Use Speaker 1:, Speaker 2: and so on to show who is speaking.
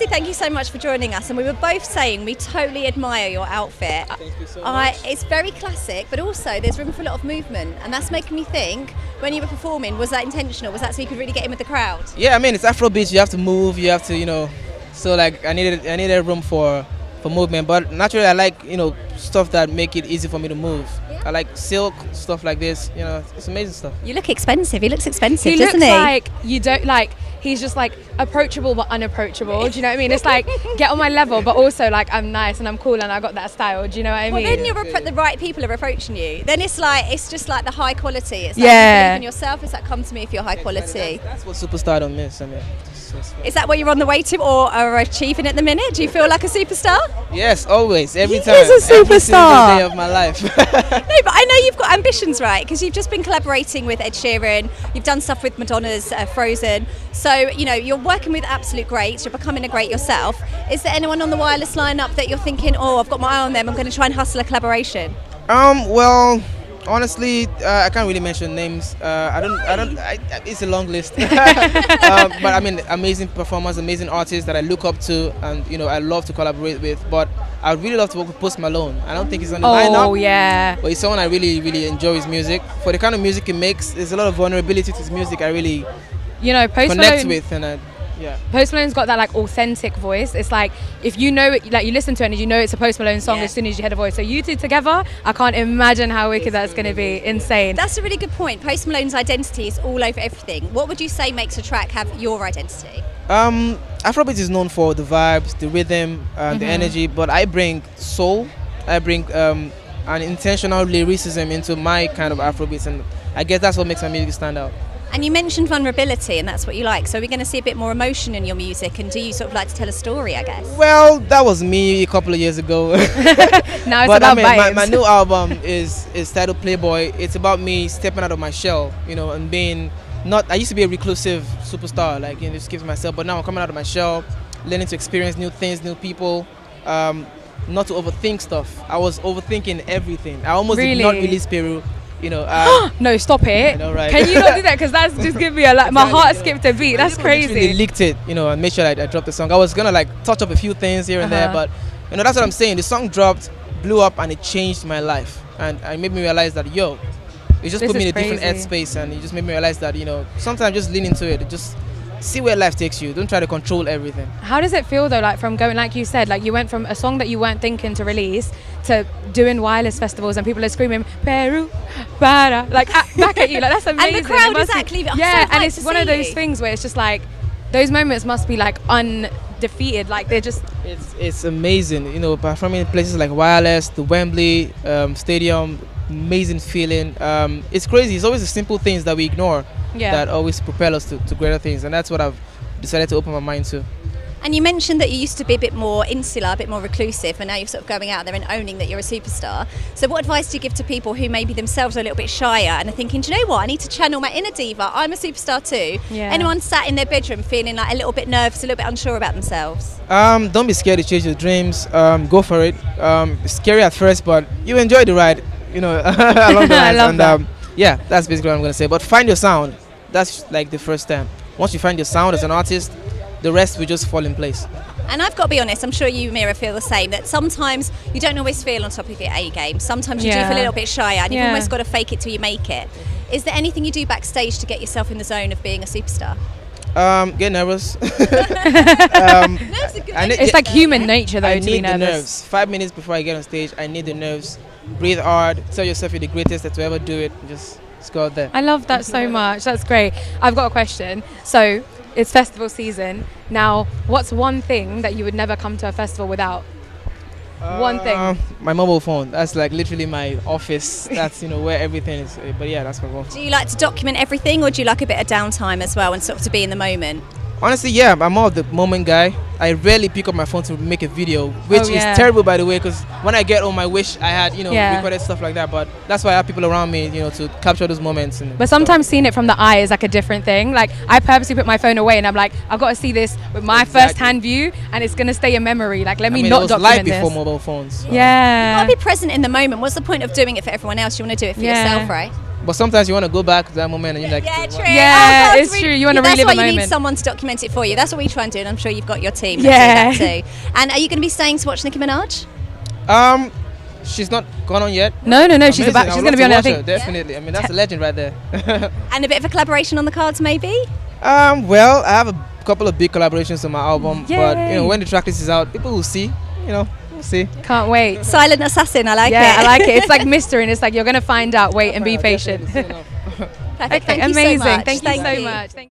Speaker 1: thank you so much for joining us. And we were both saying we totally admire your outfit.
Speaker 2: Thank you so much.
Speaker 1: It's very classic, but also there's room for a lot of movement. And that's making me think, when you were performing, was that intentional? Was that so you could really get in with the crowd?
Speaker 2: Yeah, I mean, it's Afrobeats. You have to move. You have to, So like, I needed room for movement. But naturally, I like, stuff that make it easy for me to move.
Speaker 1: Yeah.
Speaker 2: I like silk stuff like this. It's amazing stuff.
Speaker 1: You look expensive. He looks expensive,
Speaker 3: He
Speaker 1: doesn't
Speaker 3: looks
Speaker 1: he?
Speaker 3: like you don't like. He's just like approachable but unapproachable. Do you know what I mean? It's like get on my level, but also like I'm nice and I'm cool and I got that style. Do you know what I mean?
Speaker 1: Well, then the right people are approaching you. Then it's just like the high quality. It's like
Speaker 3: Yeah.
Speaker 1: you believe in yourself. It's like come to me if you're high quality.
Speaker 2: That's what Superstardom is. I mean,
Speaker 1: Is that what you're on the way to or are achieving at the minute? Do you feel like a superstar?
Speaker 2: yes, always, every
Speaker 1: He
Speaker 2: time.
Speaker 1: is a
Speaker 2: Every single
Speaker 1: superstar.
Speaker 2: day of my life.
Speaker 1: No, but I know you've got ambitions, right? Because you've just been collaborating with Ed Sheeran. You've done stuff with Madonna's Frozen. So, you're working with absolute greats. You're becoming a great yourself. Is there anyone on the wireless lineup that you're thinking, oh, I've got my eye on them, I'm going to try and hustle a collaboration?
Speaker 2: Well, honestly, I can't really mention names. It's a long list. But I mean, amazing performers, amazing artists that I look up to, and I love to collaborate with. But I would really love to work with Post Malone. I don't think he's on the lineup.
Speaker 3: Oh yeah.
Speaker 2: But he's someone I really, really enjoy his music. For the kind of music he makes, there's a lot of vulnerability to his music. I really
Speaker 3: Post
Speaker 2: connect
Speaker 3: Malone.
Speaker 2: with, and yeah.
Speaker 3: Post Malone's got that like authentic voice. It's like if you know it, like you listen to it and you know it's a Post Malone song
Speaker 1: Yeah.
Speaker 3: as soon as you hear the voice. So you two together, I can't imagine how wicked that's going to be. Insane.
Speaker 1: That's a really good point. Post Malone's identity is all over everything. What would you say makes a track have your identity?
Speaker 2: Afrobeats is known for the vibes, the rhythm, the energy, but I bring soul. I bring an intentional lyricism into my kind of Afrobeats, and I guess that's what makes my music stand out.
Speaker 1: And you mentioned vulnerability, and that's what you like. So we're going to see a bit more emotion in your music. And do you sort of like to tell a story, I guess?
Speaker 2: Well, that was me a couple of years ago.
Speaker 3: Now it's
Speaker 2: But I
Speaker 3: about
Speaker 2: mean,
Speaker 3: vibes.
Speaker 2: my new album is titled Playboy. It's about me stepping out of my shell, and being I used to be a reclusive superstar, like just keep to myself. But now I'm coming out of my shell, learning to experience new things, new people, not to overthink stuff. I was overthinking everything. I almost did not release Peru.
Speaker 3: No, stop it.
Speaker 2: I know, right?
Speaker 3: Can you not do that? Because that's just giving me my heart skipped a beat. That's
Speaker 2: Really
Speaker 3: crazy.
Speaker 2: leaked it, and made sure I dropped the song. I was gonna touch up a few things here and there, but that's what I'm saying. The song dropped, blew up, and it changed my life. And it made me realize that it just
Speaker 3: This
Speaker 2: put me in
Speaker 3: is
Speaker 2: a different
Speaker 3: crazy.
Speaker 2: headspace, and it just made me realize that sometimes just lean into it. Just see where life takes you. Don't try to control everything.
Speaker 3: How does it feel though, like from going, like you said, like you went from a song that you weren't thinking to release to doing wireless festivals and people are screaming Peru, para, like back at you, like that's amazing.
Speaker 1: And the crowd
Speaker 3: It must
Speaker 1: is
Speaker 3: be-
Speaker 1: actually I'm
Speaker 3: yeah,
Speaker 1: so
Speaker 3: and
Speaker 1: hyped
Speaker 3: it's
Speaker 1: to
Speaker 3: one
Speaker 1: see
Speaker 3: of those
Speaker 1: you.
Speaker 3: things where it's just like those moments must be like undefeated, like they're just
Speaker 2: It's amazing, performing in places like Wireless, the Wembley Stadium, amazing feeling. It's crazy. It's always the simple things that we ignore that always propel us to greater things, and that's what I've decided to open my mind to.
Speaker 1: And you mentioned that you used to be a bit more insular, a bit more reclusive, and now you're sort of going out there and owning that you're a superstar. So what advice do you give to people who maybe themselves are a little bit shyer and are thinking, do you know what, I need to channel my inner diva, I'm a superstar too.
Speaker 3: Yeah.
Speaker 1: Anyone sat in their bedroom feeling like a little bit nervous, a little bit unsure about themselves?
Speaker 2: Don't be scared to chase your dreams. Go for it. It's scary at first, but you enjoy the ride, along the
Speaker 3: I
Speaker 2: lines.
Speaker 3: love
Speaker 2: And
Speaker 3: that.
Speaker 2: yeah, that's basically what I'm going to say. But find your sound. That's like the first step. Once you find your sound as an artist, the rest will just fall in place.
Speaker 1: And I've got to be honest, I'm sure you, Mira, feel the same, that sometimes you don't always feel on top of your A game. Sometimes you do feel a little bit shyer and you've almost got to fake it till you make it. Is there anything you do backstage to get yourself in the zone of being a superstar?
Speaker 2: Get nervous.
Speaker 3: it's like human nature though
Speaker 2: I
Speaker 3: to be
Speaker 2: need the
Speaker 3: nervous.
Speaker 2: nerves. 5 minutes before I get on stage, I need the nerves. Breathe hard. Tell yourself you're the greatest to ever do it. Just go out there.
Speaker 3: I love that so much. That's great. I've got a question. So it's festival season. Now, what's one thing that you would never come to a festival without? One thing.
Speaker 2: My mobile phone. That's like literally my office. That's where everything is. But yeah, that's my mobile phone.
Speaker 1: Do you like to document everything or do you like a bit of downtime as well and sort of to be in the moment?
Speaker 2: Honestly, yeah, I'm more of the moment guy. I rarely pick up my phone to make a video, which
Speaker 3: Oh, yeah.
Speaker 2: is terrible, by the way, because when I get home, I wish I had,
Speaker 3: Yeah.
Speaker 2: recorded stuff like that. But that's why I have people around me, to capture those moments. And
Speaker 3: But sometimes seeing it from the eye is like a different thing. Like I purposely put my phone away and I'm like, I've got to see this with my first-hand view and it's going to stay in memory. Like let me
Speaker 2: it
Speaker 3: not
Speaker 2: was
Speaker 3: document
Speaker 2: live
Speaker 3: this.
Speaker 2: before mobile phones. So.
Speaker 3: Yeah.
Speaker 1: You got to be present in the moment. What's the point of doing it for everyone else? You want to do it for yourself, right?
Speaker 2: But sometimes you want to go back to that moment and you're like,
Speaker 1: Yeah, true.
Speaker 3: Yeah,
Speaker 1: God,
Speaker 3: it's true. You wanna
Speaker 1: that's
Speaker 3: relive
Speaker 1: why
Speaker 3: a
Speaker 1: you need
Speaker 3: moment.
Speaker 1: someone to document it for you. That's what we try and do, and I'm sure you've got your team
Speaker 3: Yeah.
Speaker 1: that do that too. And are you going to be staying to watch Nicki Minaj?
Speaker 2: She's not gone on yet.
Speaker 3: No, she's
Speaker 2: Amazing.
Speaker 3: about.
Speaker 2: I
Speaker 3: She's
Speaker 2: would
Speaker 3: going to
Speaker 2: love
Speaker 3: be on it. I
Speaker 2: watch her,
Speaker 3: think.
Speaker 2: definitely. I mean, that's a legend right there.
Speaker 1: And a bit of a collaboration on the cards, maybe?
Speaker 2: Well, I have a couple of big collaborations on my album, but
Speaker 3: Yay.
Speaker 2: when the track list is out, people will see. We'll see.
Speaker 3: Can't wait.
Speaker 1: Silent Assassin, I like it.
Speaker 3: Yeah, I like it. It's like mystery, and it's like you're going to find out. Wait and be patient.
Speaker 2: Definitely, soon enough.
Speaker 1: Perfect.
Speaker 3: Okay,
Speaker 1: Thank you so
Speaker 3: amazing.
Speaker 1: much.
Speaker 3: Thank you so much.